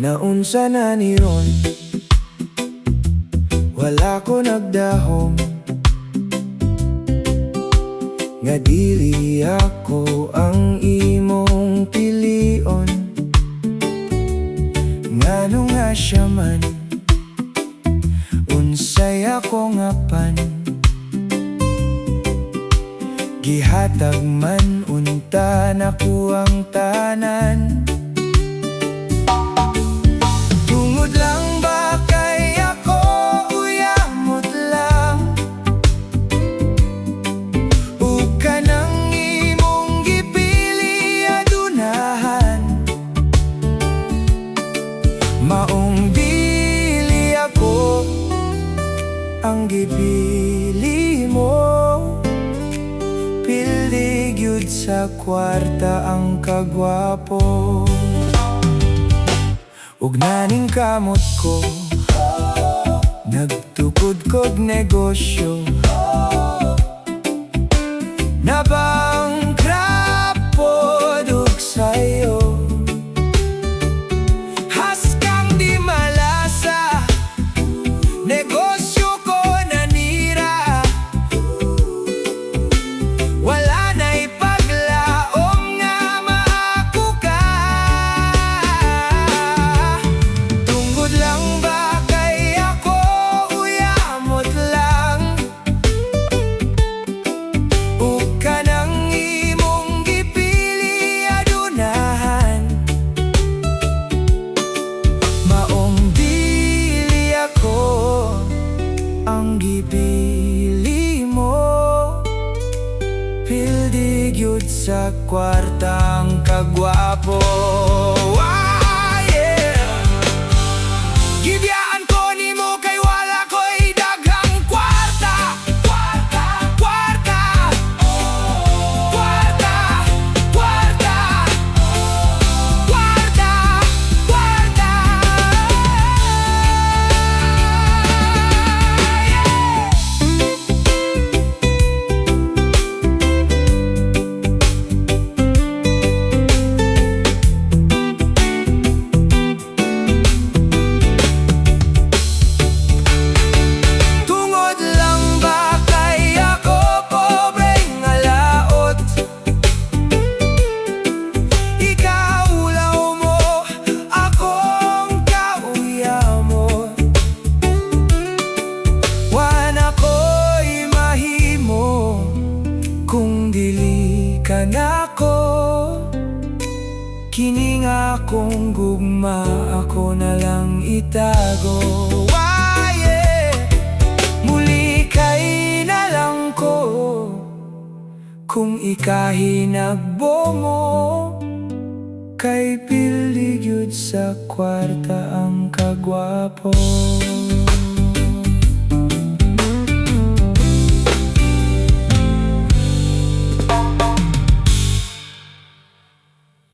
Naunsa na niron, wala ko nagdahom, nga dili ako ang imong pilion. Ngano nga siya man, unsay ako nga pan, gihatag man unta nako ang tanan. Tungod lang ba kay ako uyamot lang, ug kanang imong gipili adunahan. Maong dili ako ang gipili mo, pildi gyud sa kwarta ang kagwapo. Ug naning kamot ko, nagtukod kog negosyo, nabangkrapod ug sayo. Haskang di malasa, negosyo ko nanira, wala na'y paglaom nga maako ka. Tungod lang ba kay ako uyamot lang, ug kanang imong gipili adunahan. Maong dili ako ang gipili mo, pildi gyud sa kwartang kagwapo. Gibiyaan ko nimo kay wala ko'y daghang kwarta. Kwarta, kwarta, kwarta, kwarta, kwarta, kwarta. Tungod lang ba kay ako pobreng alaot, ikaw ulaw mo, akong kauyamot. Wana ko'y mahimo kung dili ka nako, kining akong gugma ako na lang itago. Muli kay na lang ko, kung ikahinagbo mo, kay pildi gyud sa kwarta ang kagwapo.